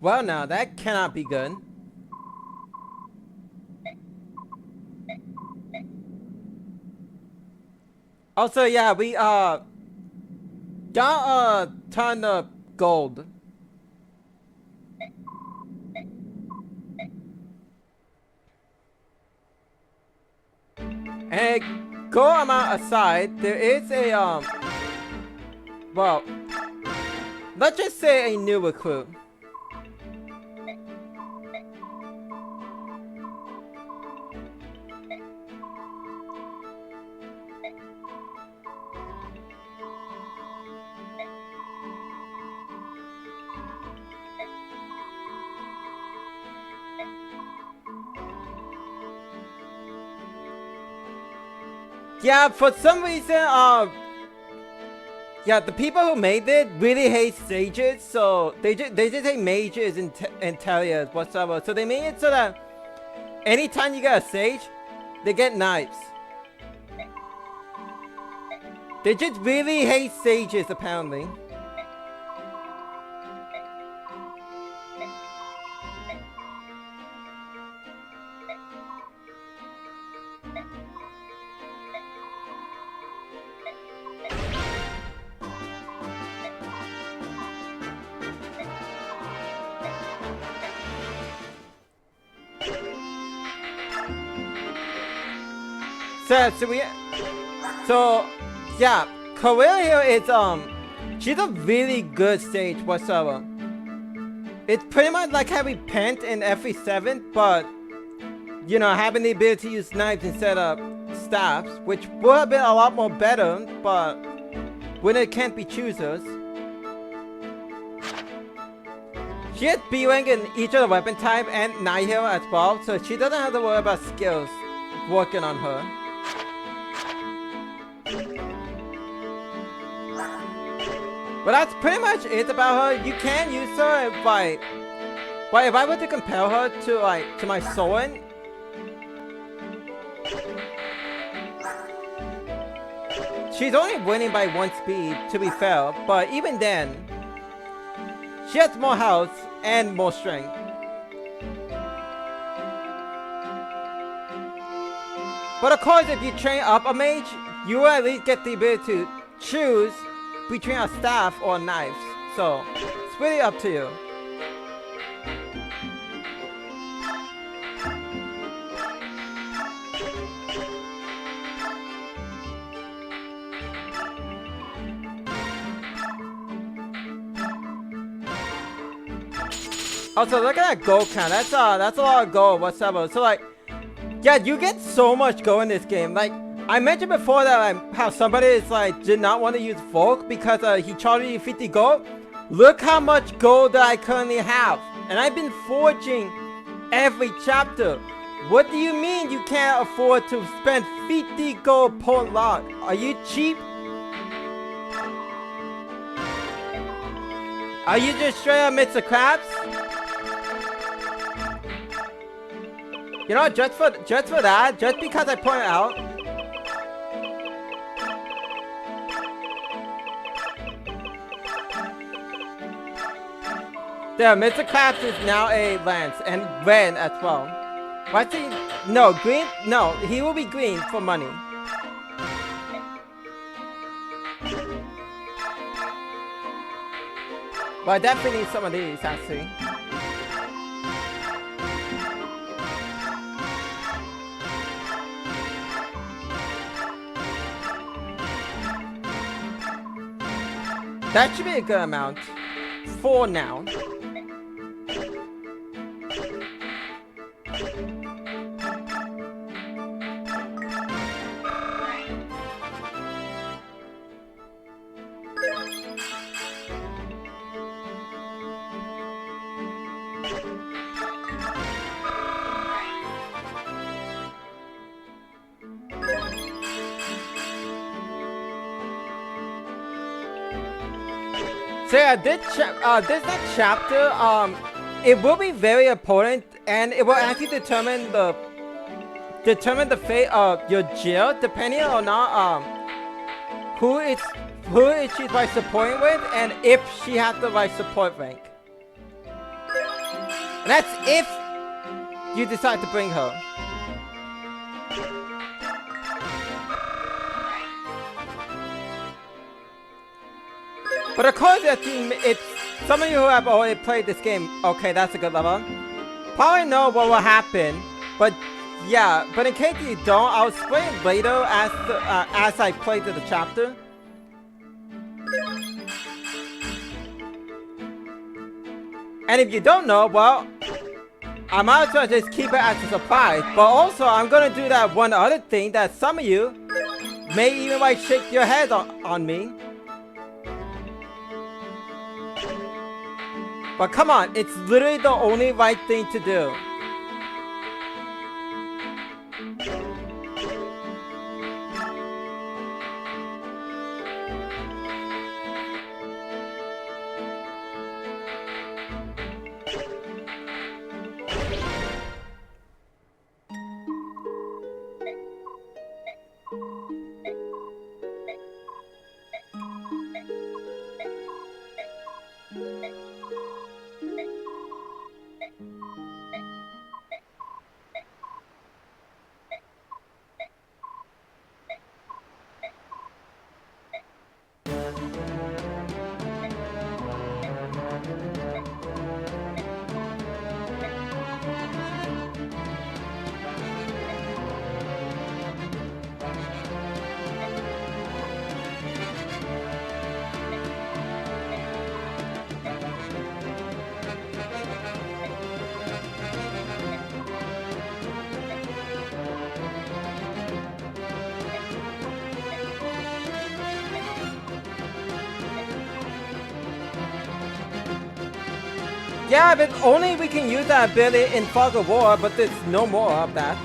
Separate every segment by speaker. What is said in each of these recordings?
Speaker 1: Well, now that cannot be good. Also, yeah, we got a ton of gold. And go amount aside, there is a well, let's just say a new recruit. Yeah, for some reason, yeah, the people who made it really hate sages, so they just hate mages and terriers whatsoever. So they made it so that anytime you get a sage, they get knives. They just really hate sages, apparently. So yeah, Korea here is she's a really good sage whatsoever. It's pretty much like having Pent in FE7, but you know, having the ability to use knives instead of staffs, which would have been a lot more better, but when it can't be choosers. She has B rank in each of the weapon type and Night Hero as well, so she doesn't have to worry about skills working on her. But that's pretty much it about her. You can use her by, but if I were to compare her to my Soren, she's only winning by 1 speed, to be fair, but even then, she has more health and more strength. But of course, if you train up a mage, you will at least get the ability to choose between a staff or knives. So, it's really up to you. Also, look at that gold count. That's a lot of gold whatsoever. So like, yeah, you get so much gold in this game. Like, I mentioned before that how somebody is like did not want to use Volk because he charged you 50 gold. Look how much gold that I currently have, and I've been forging every chapter. What do you mean you can't afford to spend 50 gold per lot? Are you cheap? Are you just straight up Mr. Krabs? You know, just for that, just because I point out. There, Mr. Krabs is now a Lance and red as well. What's he? No, green? No, he will be green for money. But I definitely need some of these, actually. That should be a good amount. 4 now. So yeah, this next chapter, it will be very important, and it will actually determine the fate of your jail, depending on not who she's supporting with, and if she has the right support rank. That's if you decide to bring her. But of course, it's some of you who have already played this game. Okay, that's a good level. Probably know what will happen, but yeah. But in case you don't, I'll explain later as I play through the chapter. And if you don't know, well, I might as well just keep it as a surprise. But also, I'm gonna do that one other thing that some of you may even like shake your head on me. But come on, it's literally the only right thing to do. Yeah, but only we can use that ability in Fog of War, but there's no more of that.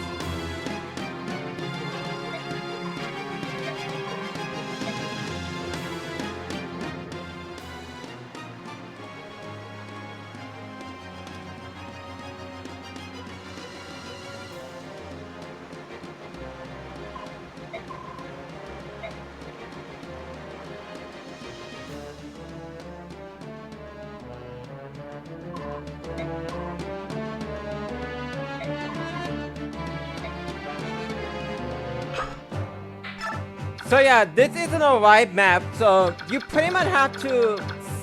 Speaker 1: So yeah, this isn't a right map, so you pretty much have to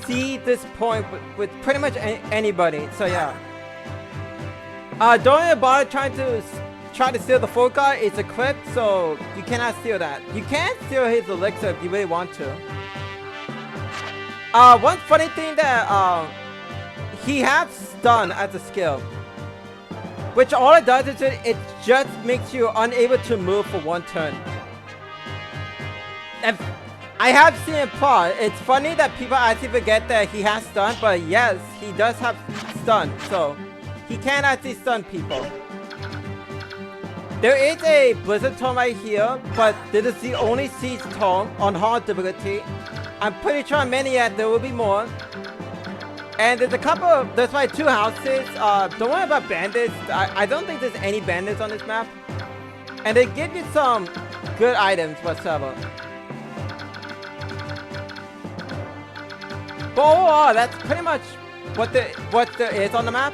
Speaker 1: see this point with pretty much anybody. So yeah, don't even bother trying to steal the full guy. It's equipped, so you cannot steal that. You can steal his elixir if you really want to. One funny thing that he has stun as a skill, which all it does is it just makes you unable to move for one turn. And I have seen it PoR. It's funny that people actually forget that he has stun, but yes, he does have stun, so he can actually stun people. There is a Blizzard tome right here, but this is the only Siege tome on hard difficulty. I'm pretty sure on Maniac there will be more. And there's a couple of, there's like 2 houses. Don't worry about bandits. I don't think there's any bandits on this map. And they give you some good items whatsoever. But overall, that's pretty much what there is on the map.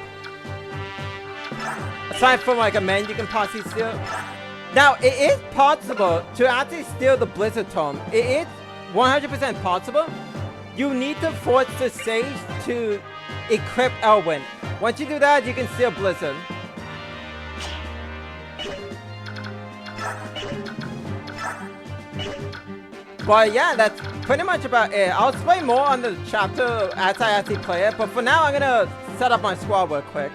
Speaker 1: Aside from like a man you can possibly steal. Now, it is possible to actually steal the Blizzard Tome. It is 100% possible. You need to force the Sage to equip Elwyn. Once you do that, you can steal Blizzard. But yeah, that's pretty much about it. I'll explain more on the chapter as I actually play it, but for now I'm gonna set up my squad real quick.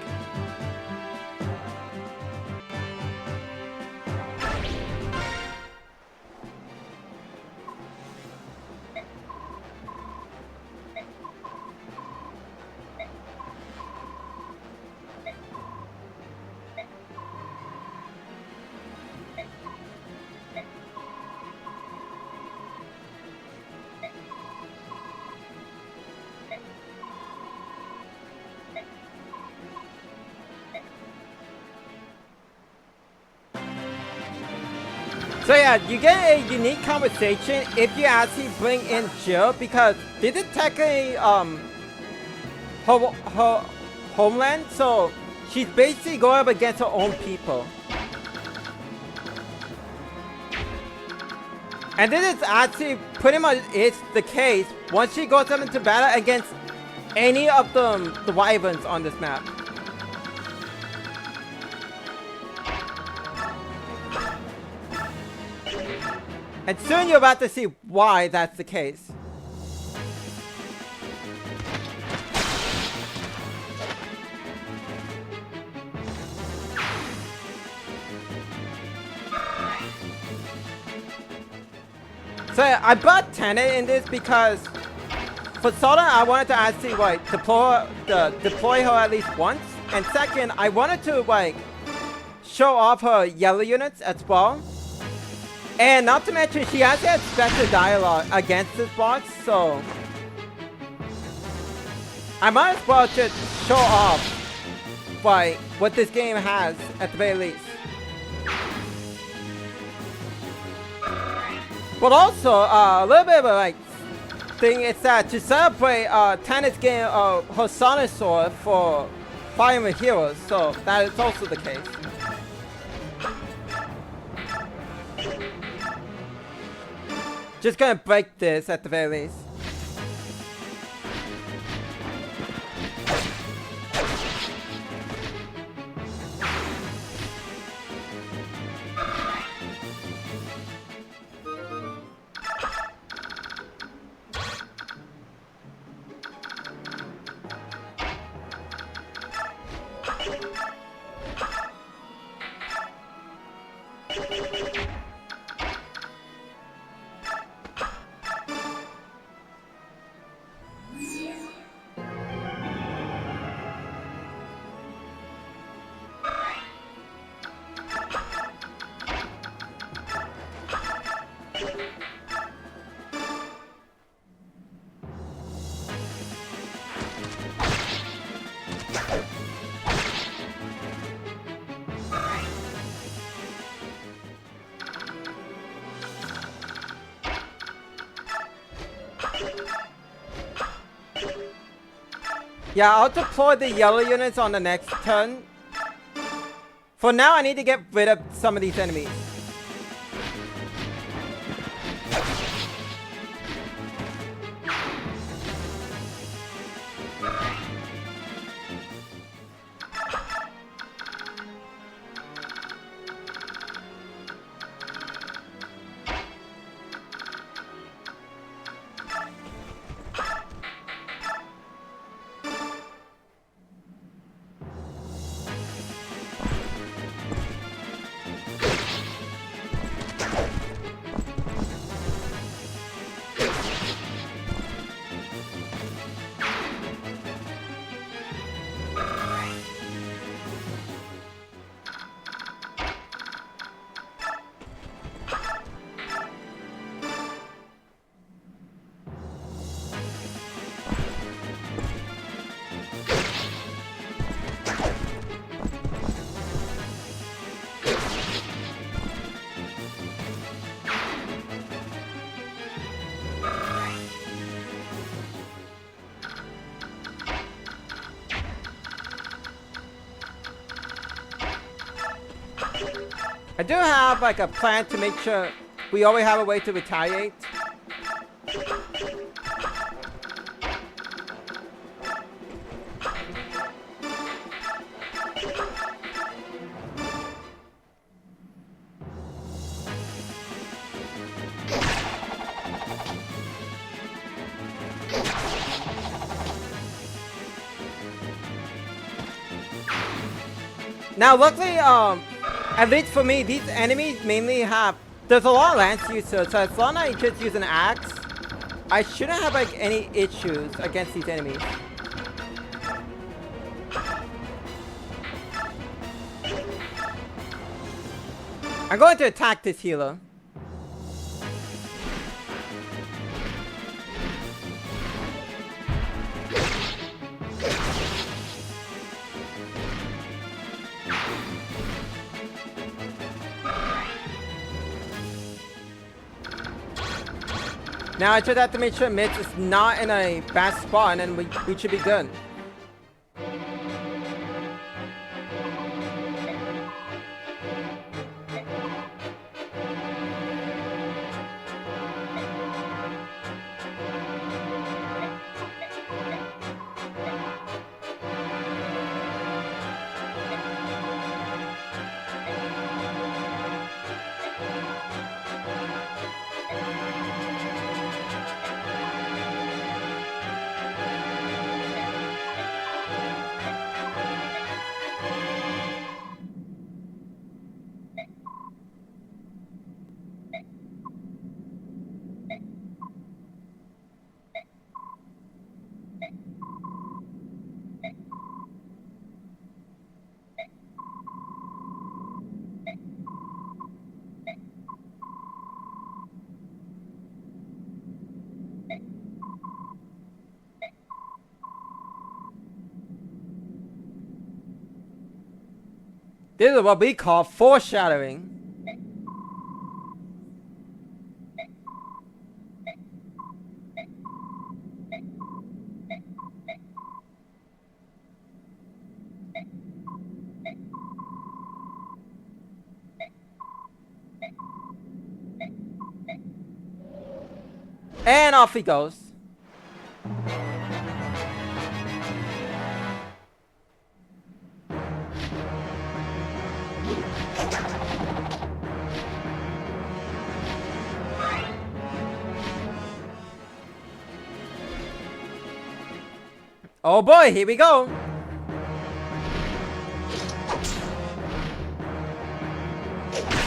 Speaker 1: So yeah, you get a unique conversation if you actually bring in Jill, because this is technically homeland, so she's basically going up against her own people. And this is actually pretty much is the case once she goes up into battle against any of the wyverns on this map. And soon you're about to see why that's the case. So I brought Tenet in this because for Solon I wanted to actually like deploy her at least once, and second I wanted to like show off her yellow units as well. And not to mention, she has had special dialogue against this boss, so I might as well just show off like what this game has at the very least. But also, a little bit of a like thing is that to celebrate Tanit's game of her Sonic Sword for Fire Emblem Heroes, so that is also the case. Just gonna break this at the very least. Yeah, I'll deploy the yellow units on the next turn. For now, I need to get rid of some of these enemies. I do have like a plan to make sure we always have a way to retaliate. Now luckily, at least for me, these enemies mainly have... There's a lot of lance users, so as long as I just use an axe, I shouldn't have like any issues against these enemies. I'm going to attack this healer. Now I just have to make sure Mitch is not in a bad spot, and then we should be good. This is what we call foreshadowing. And off he goes. Oh boy, here we go.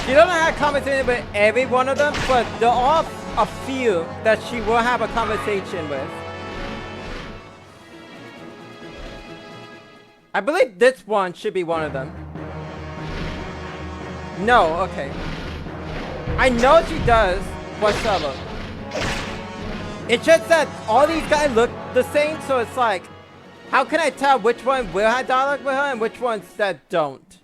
Speaker 1: She doesn't have conversation with every one of them, but there are a few that she will have a conversation with. I believe this one should be one of them. No, okay. I know she does whatsoever. It's just that all these guys look the same, so it's like, how can I tell which one will have dialogue with her and which ones that don't?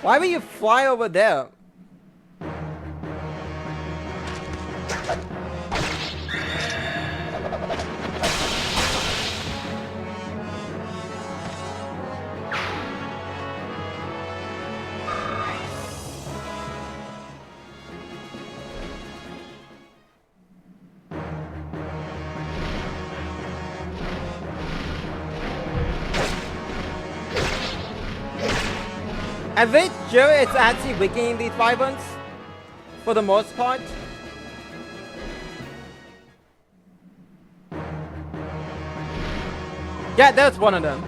Speaker 1: Why would you fly over there? I think sure it's actually weakening these wyverns for the most part. Yeah, there's one of them.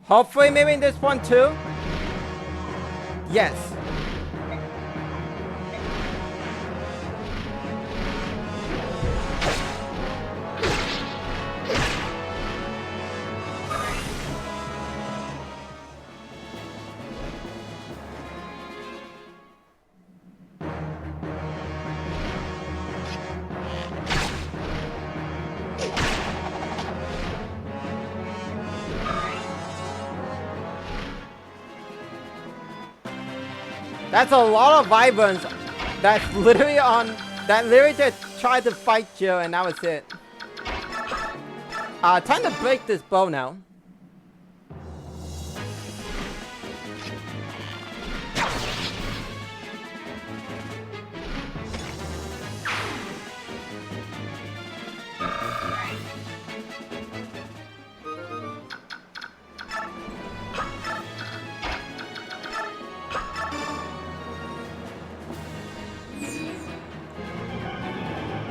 Speaker 1: Hopefully maybe in this one too. Yes. That's a lot of wyverns that's literally on, that literally just tried to fight Jill and that was it. Time to break this bow now.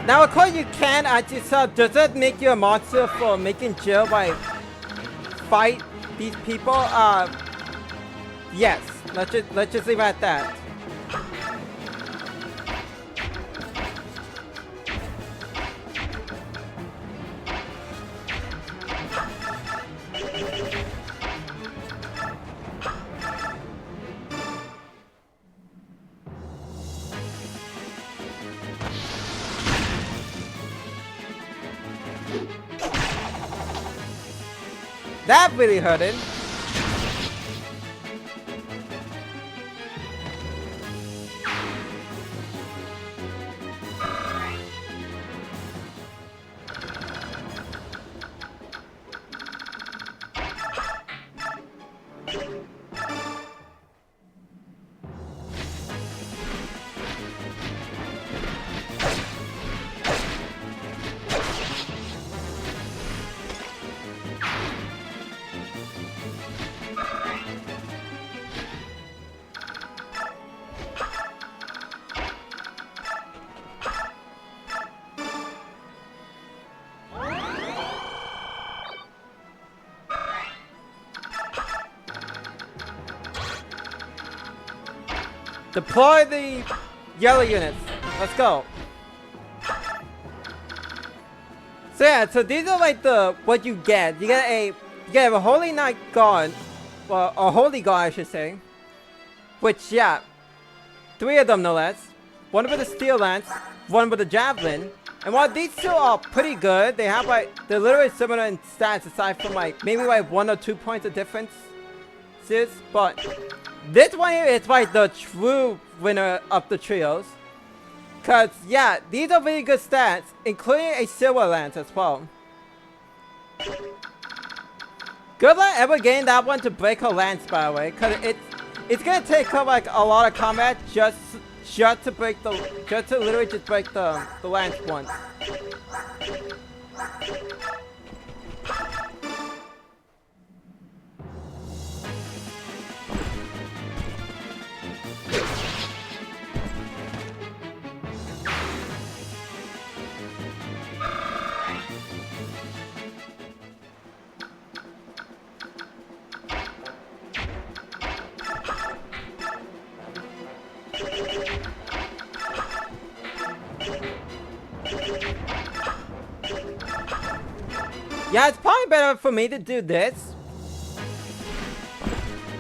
Speaker 1: Now, of course, you can actually sub. Does that make you a monster for making Jill by fight these people? Yes. Let's just leave it at that. That really hurt him. Deploy the yellow units. Let's go. So yeah, so these are like what you get. You get a Holy Knight Guard, well, a Holy Guard I should say. Which yeah, 3 of them no less. One with a Steel Lance, one with a Javelin. And while these 2 are pretty good, they have like, they're literally similar in stats aside from like, maybe like 1 or 2 points of difference. But this one here is like the true winner of the trios. Cause yeah, these are really good stats, including a Silver Lance as well. Good luck ever getting that one to break her lance, by the way, cause it's gonna take her like a lot of combat just to break literally just break the lance once. Yeah, it's probably better for me to do this.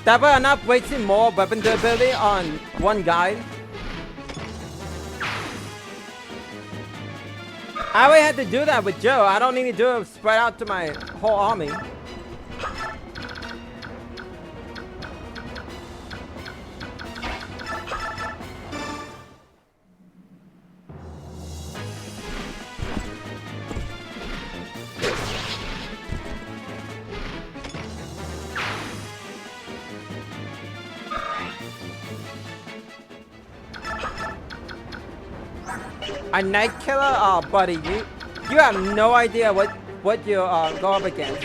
Speaker 1: That way I'm not wasting more weapon durability on one guy. I already had to do that with Joe. I don't need to do it spread out to my whole army. A Night Killer? Oh, buddy, you have no idea what you go up against.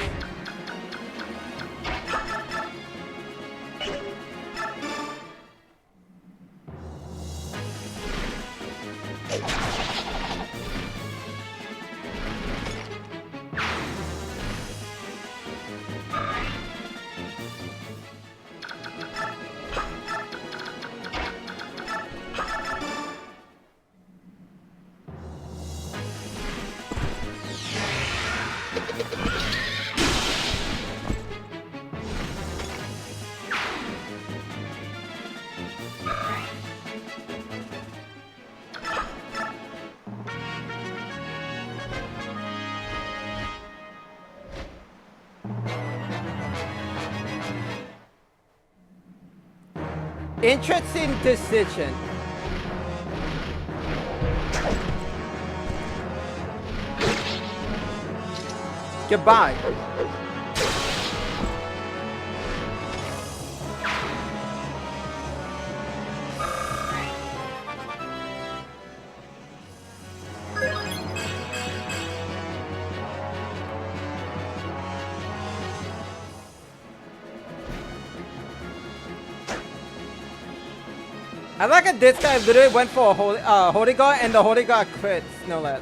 Speaker 1: Interesting decision. Goodbye. I like that this guy literally went for a Holy Guard and the Holy Guard crits, no less.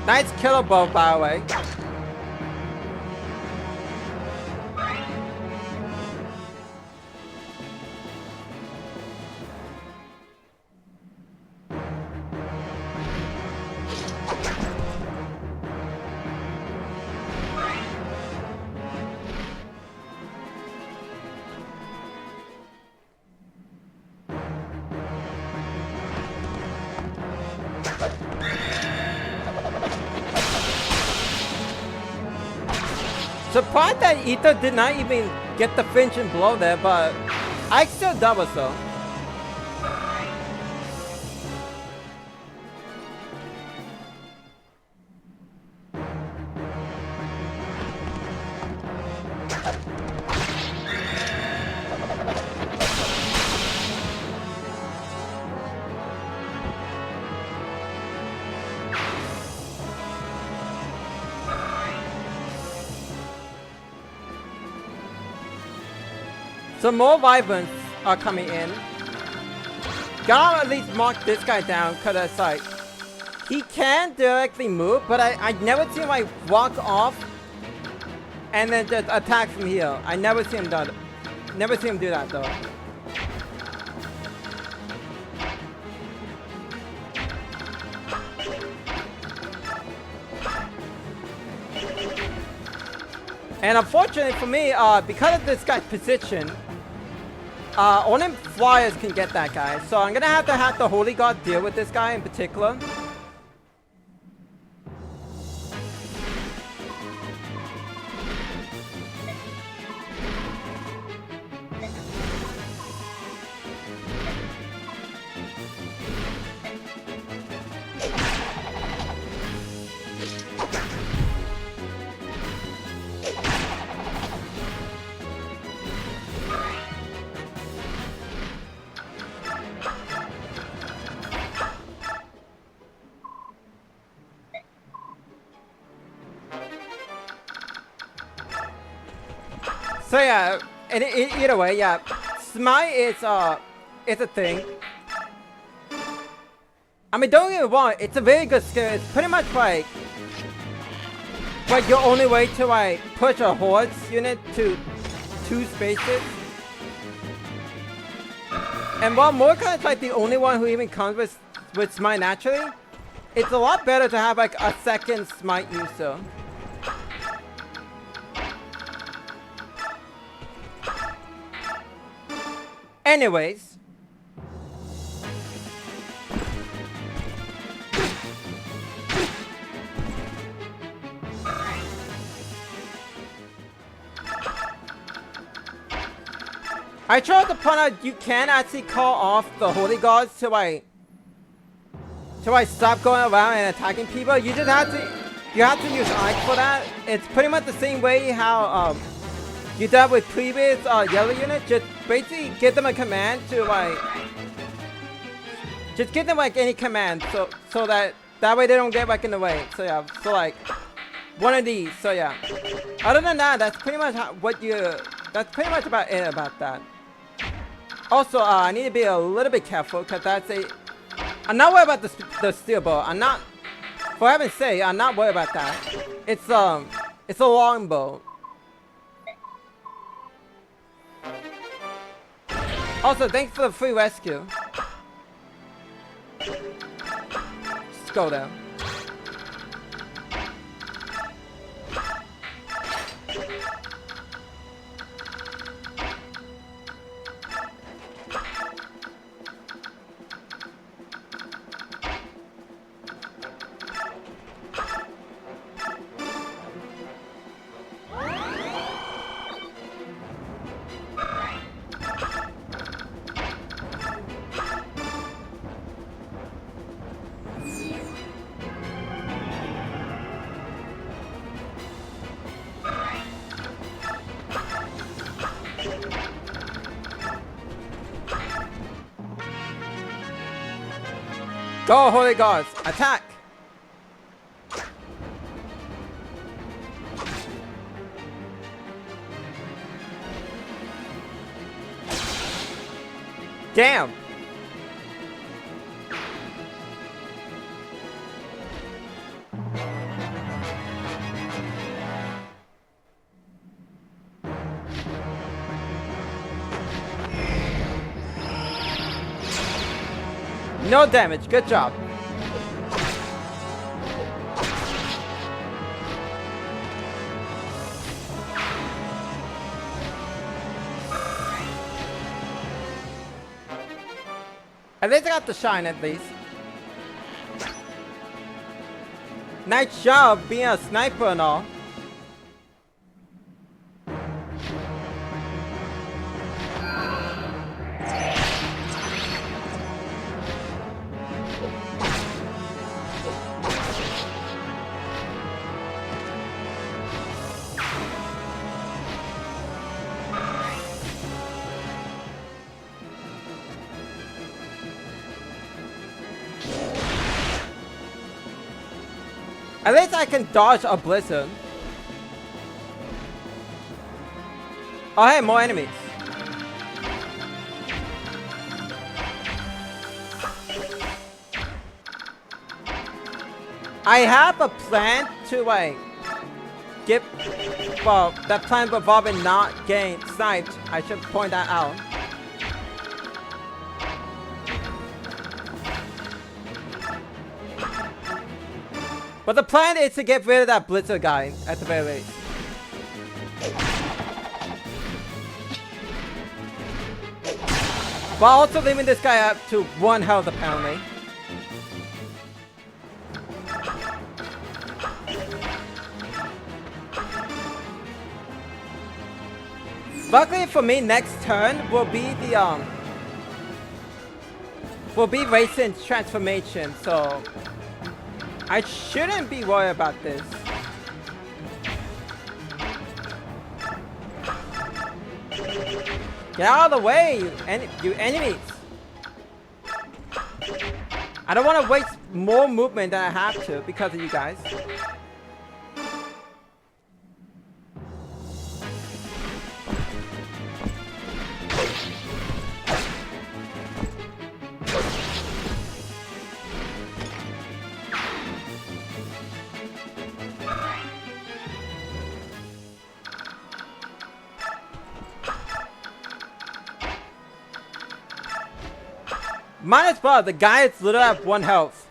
Speaker 1: Nice killer bow, by the way. Surprised that Ether did not even get the finishing blow there, but I still double so. Some more Vibrants are coming in. Gotta at least mark this guy down, cause it's like, he can directly move, but I never see him like walk off and then just attack from here. I never see him do that. Never see him do that though. And unfortunately for me, because of this guy's position, only flyers can get that guy. So I'm gonna have to have the Holy God deal with this guy in particular. So yeah, either way, yeah, Smite is a thing. I mean, don't get me wrong, it's a very good skill. It's pretty much like your only way to like push a hordes unit to 2 spaces. And while Mordecai is like the only one who even comes with Smite naturally, it's a lot better to have like a second Smite user. Anyways, I tried to point out you can actually call off the Holy Gods to like stop going around and attacking people. You just have to use Ice for that. It's pretty much the same way how you did with previous yellow units. Just basically give them a command to like, just give them like any command so that way they don't get like in the way. So yeah, so like one of these. So yeah. Other than that, that's pretty much that's pretty much about it about that. Also, I need to be a little bit careful because I'm not worried about the steel bow. I'm not, for heaven's sake, I'm not worried about that. It's a long bow. Also, thanks for the free rescue. Just go there. Go, Holy Gods! Attack! Damn! No damage, good job. At least I got the shine at least. Nice job being a sniper and all. At least I can dodge a blizzard. Oh hey, more enemies. I have a plan to like skip, well, that plan involving not getting sniped. I should point that out. But the plan is to get rid of that Blizzard guy at the very least. But also leaving this guy up to 1 health apparently. Luckily for me, next turn will be the Raisin's transformation, so I shouldn't be worried about this. Get out of the way, you enemies! I don't want to waste more movement than I have to because of you guys. Might as well, the guy is literally at 1 health.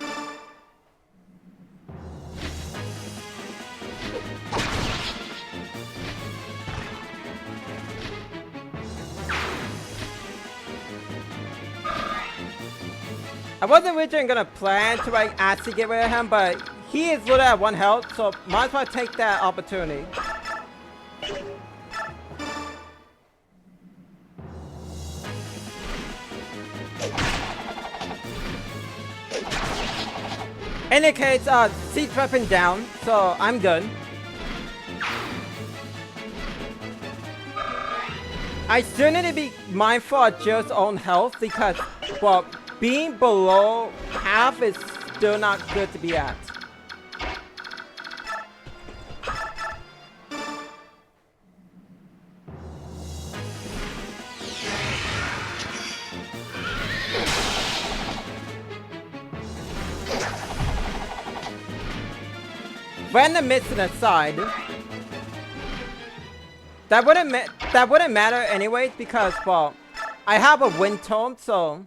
Speaker 1: I wasn't originally gonna plan to like actually get rid of him, but he is literally at 1 health, so might as well take that opportunity. In any case, siege weapon down, so I'm good. I still need to be mindful of Jill's own health because, well, being below half is still not good to be at. Random missing aside, that wouldn't matter anyways because, well, I have a wind tone, so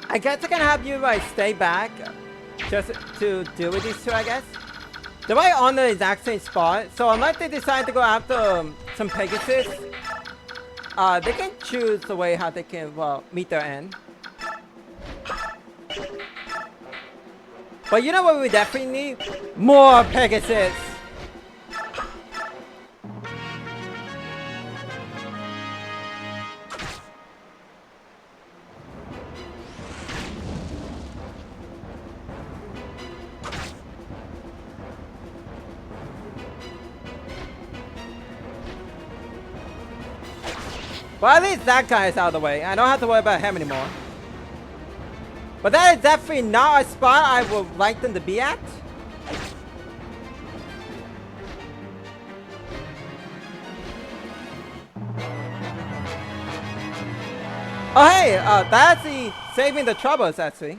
Speaker 1: I guess I can have you like stay back just to deal with these two, I guess. They're right on the exact same spot, so unless they decide to go after some Pegasus, they can choose the way how they can, well, meet their end. But you know what we definitely need? More Pegasus! Well, at least that guy is out of the way. I don't have to worry about him anymore. But that is definitely not a spot I would like them to be at. Oh hey, that's the saving the troubles actually.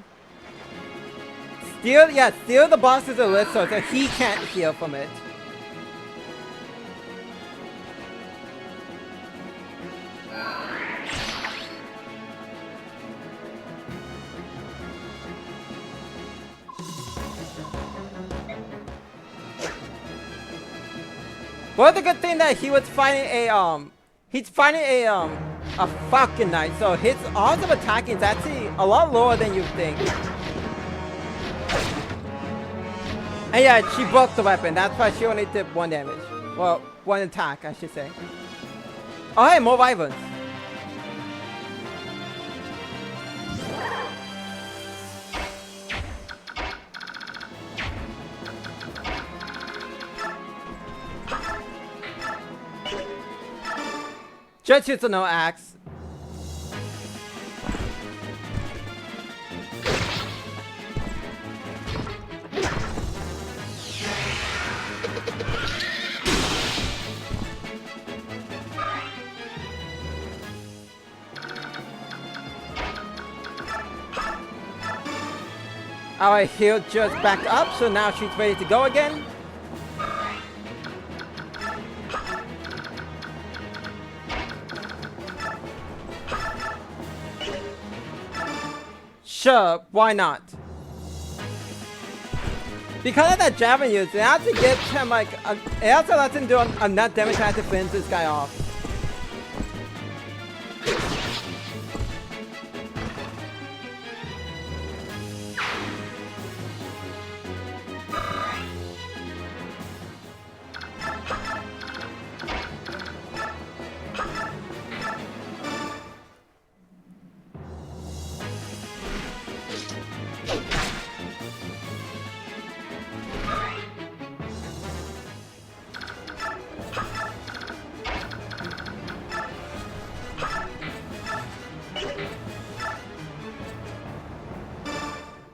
Speaker 1: Steal the boss's elixir so he can't heal from it. Well, the good thing that he was fighting he's fighting a Falcon Knight, so his odds of attacking is actually a lot lower than you think. And yeah, she broke the weapon, that's why she only did 1 damage. Well, 1 attack, I should say. Oh hey, more Wyverns. Just use a no axe. Our heal just back up, so now she's ready to go again. Sure, why not? Because of that javelin use, it actually gives him like it also lets him do enough damage to finish this guy off.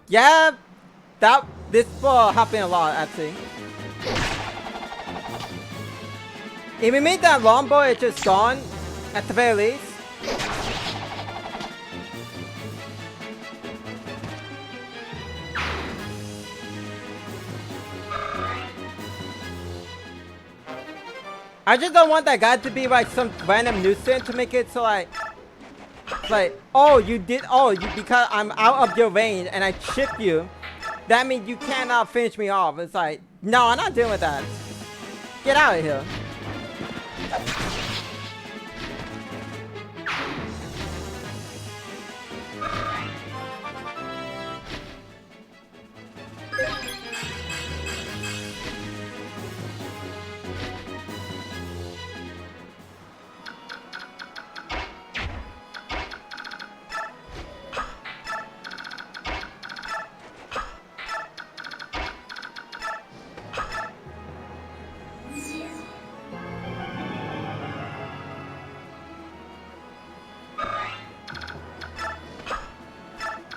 Speaker 1: Yeah, this will happen a lot actually. If we made that longbow, it's just gone at the very least. I just don't want that guy to be like some random nuisance to make it so like, oh, because I'm out of your range and I chip you, that means you cannot finish me off. It's like, no, I'm not dealing with that. Get out of here.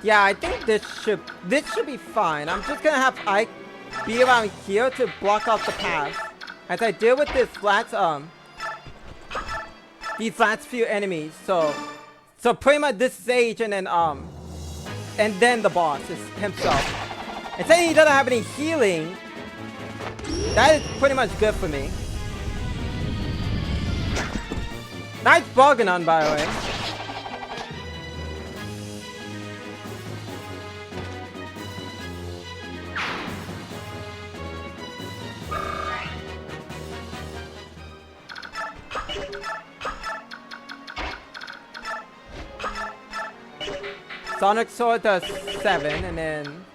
Speaker 1: Yeah, I think this should be fine. I'm just gonna have Ike be around here to block off the path as I deal with these last few enemies. So pretty much this stage and then the boss is himself. And saying he doesn't have any healing, that is pretty much good for me. Nice bargain on, by the way. Sonic Sword does 7, and then...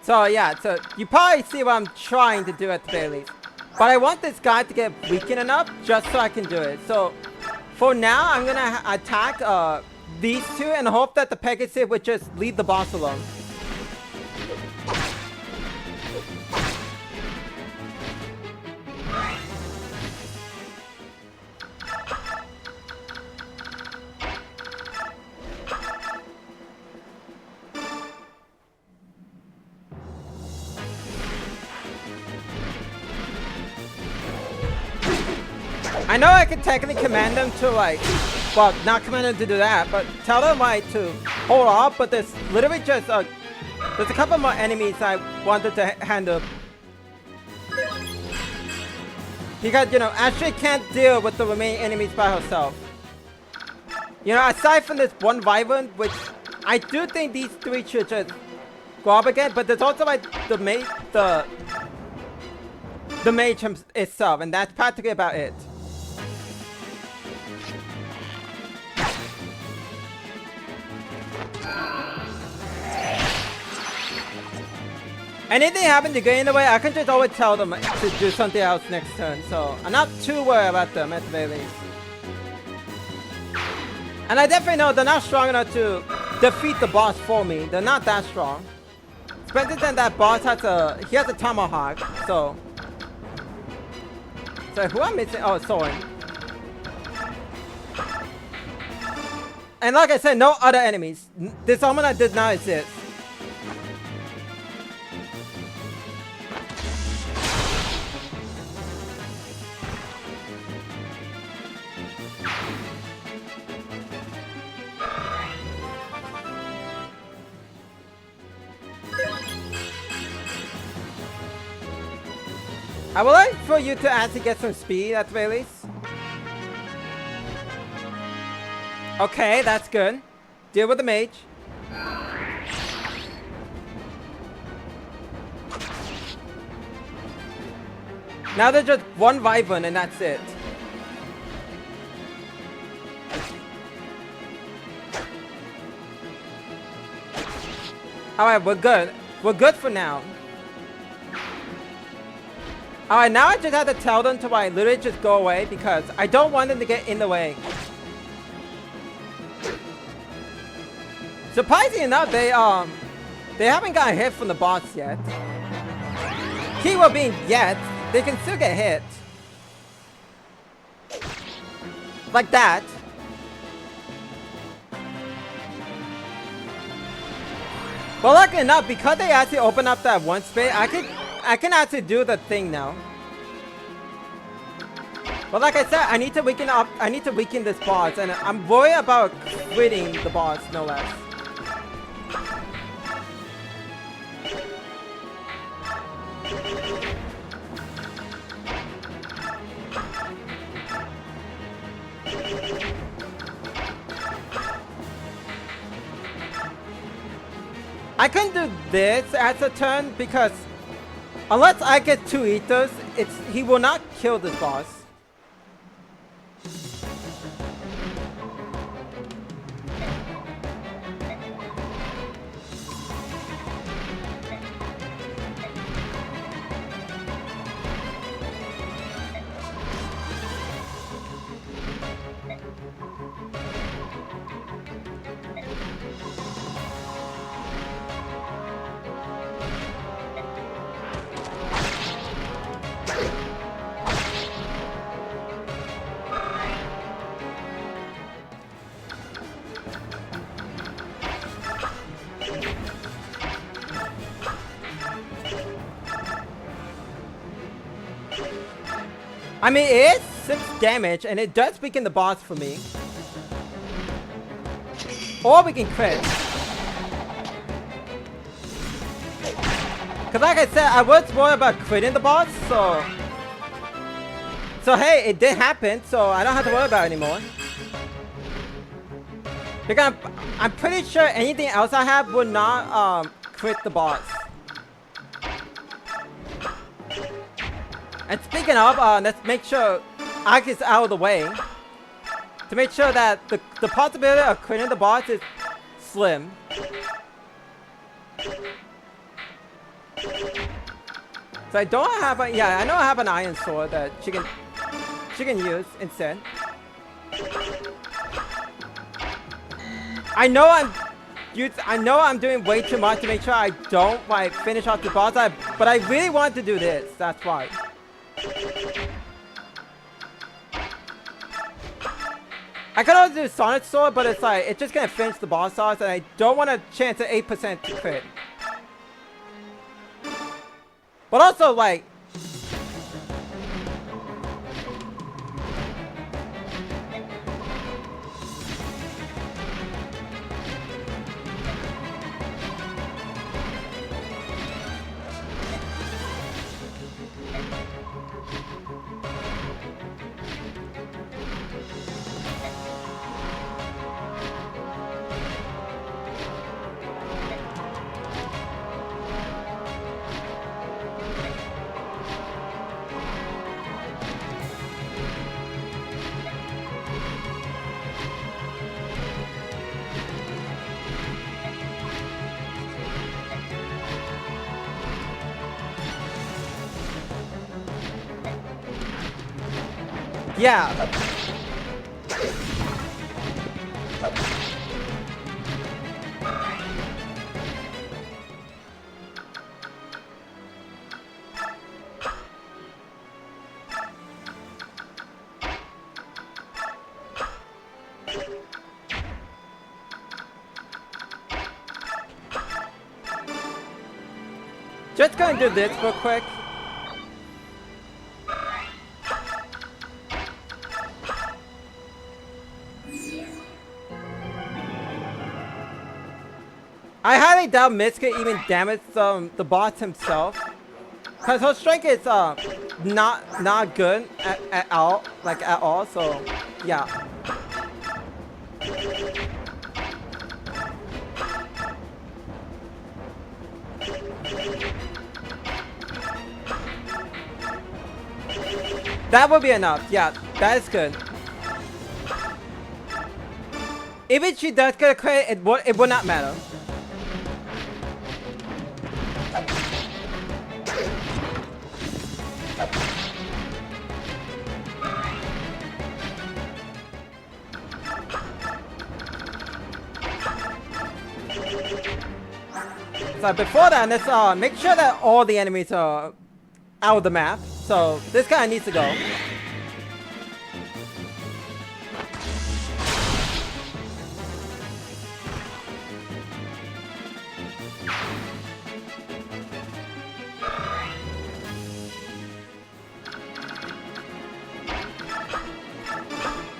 Speaker 1: So yeah, so you probably see what I'm trying to do at the very least. But I want this guy to get weakened enough just so I can do it. So for now, I'm gonna attack these two and hope that the Pegasus would just leave the boss alone. I know I can technically command them to like, well, not command them to do that, but tell them like to hold off, but there's literally just there's a couple more enemies I wanted to handle. Because, you know, Ashley can't deal with the remaining enemies by herself. You know, aside from this one Wyvern, which I do think these three should just go up again, but there's also like the mage itself, and that's practically about it. Anything happen to get in the way, I can just always tell them to do something else next turn, so I'm not too worried about them at the very least. And I definitely know they're not strong enough to defeat the boss for me. They're not that strong. Especially then that boss has he has a tomahawk, so. So who am I missing? Oh, Soren. And like I said, no other enemies. This Almanac does not exist. I would like for you to actually get some speed at the very least. Okay, that's good. Deal with the mage. Now there's just one Wyvern and that's it. Alright, we're good. We're good for now. Alright, now I just have to tell them to like literally just go away because I don't want them to get in the way. Surprisingly enough, they haven't gotten hit from the boss yet. Keyword being yet, they can still get hit. Like that. But luckily enough, because they actually open up that one space, I can actually do the thing now. But like I said, I need to weaken this boss, and I'm worried about quitting the boss, no less. I can do this as a turn because unless I get 2 ethers, he will not kill this boss. I mean, it is 6 damage, and it does weaken the boss for me. Or we can crit. Because like I said, I was worried about critting the boss, so... So hey, it did happen, so I don't have to worry about it anymore. Because I'm pretty sure anything else I have would not crit the boss. And speaking of, let's make sure Ike is out of the way. To make sure that the possibility of critting the boss is slim. So I don't have a, yeah, I know I have an iron sword that she can use instead. I know I'm doing way too much to make sure I don't like finish off the boss, but I really want to do this. That's why. I could also do Sonic Sword, but it's like it's just gonna finish the boss off, and I don't want a chance at 8% to crit. But also like. Yeah. Just gonna do this real quick. I highly doubt Mitch can even damage the boss himself, cause her strength is not good at all, like at all. So yeah. That would be enough. Yeah, that is good. Even if she does get a crit, it would not matter. So before that, let's make sure that all the enemies are out of the map. So this guy needs to go.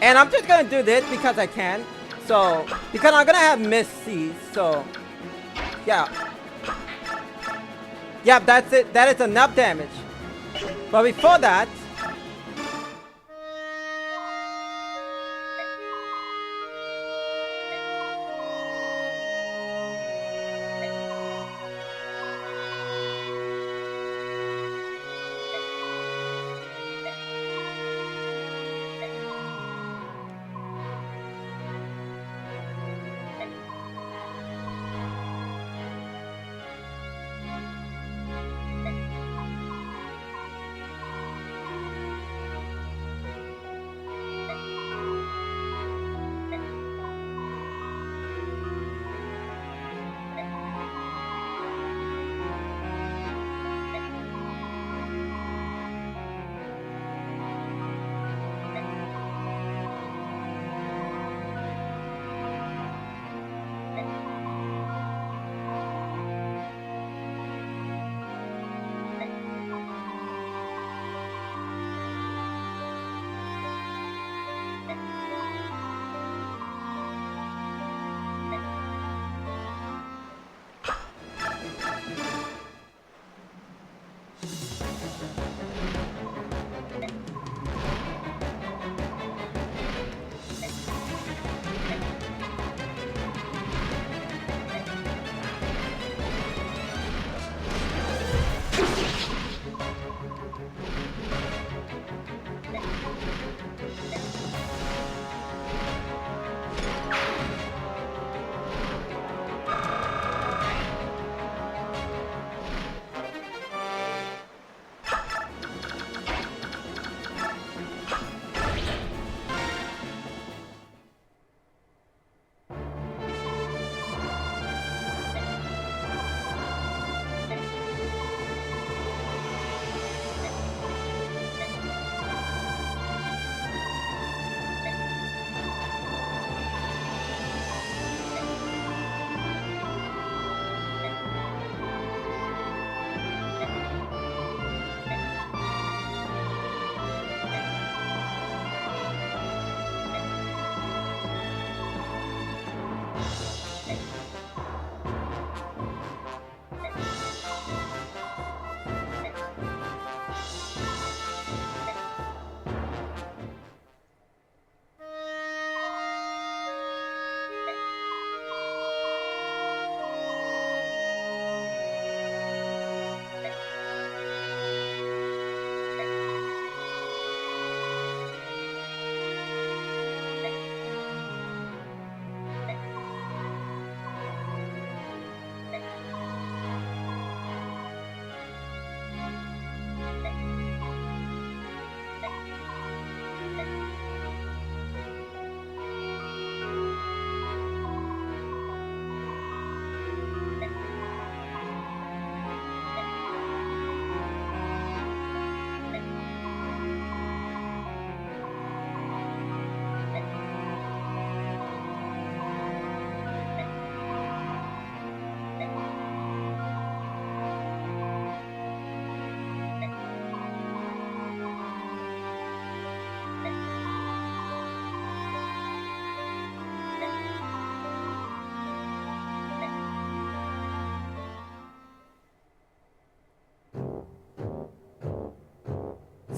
Speaker 1: And I'm just gonna do this because I can. So, because I'm gonna have Miss C's, so yeah. Yeah, that's it. That is enough damage. But before that,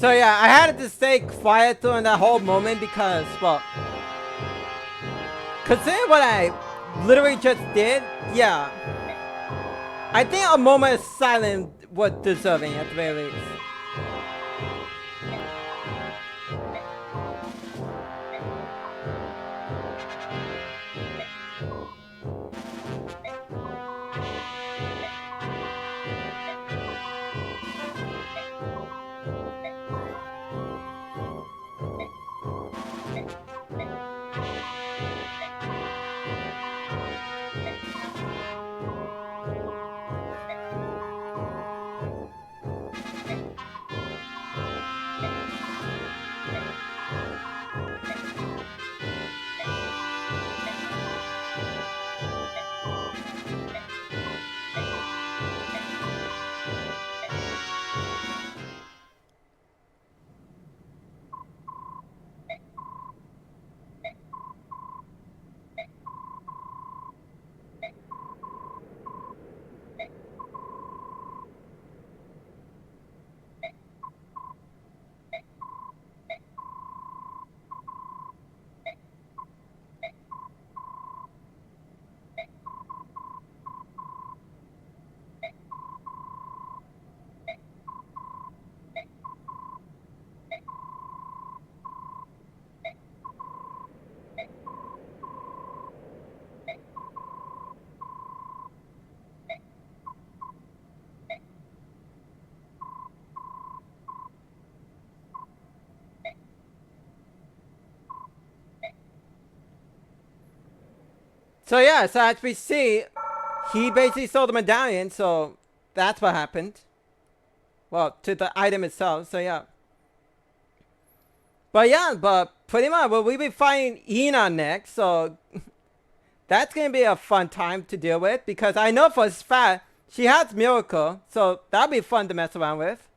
Speaker 1: So yeah, I had to stay quiet during that whole moment because, well, considering what I literally just did, yeah. I think a moment of silence was deserving at the very least. So yeah, so as we see, he basically stole the medallion, so that's what happened. Well, to the item itself, so yeah. But yeah, but pretty much, well, we'll be fighting Ina next, so that's gonna be a fun time to deal with, because I know for a fact she has Miracle, so that'll be fun to mess around with.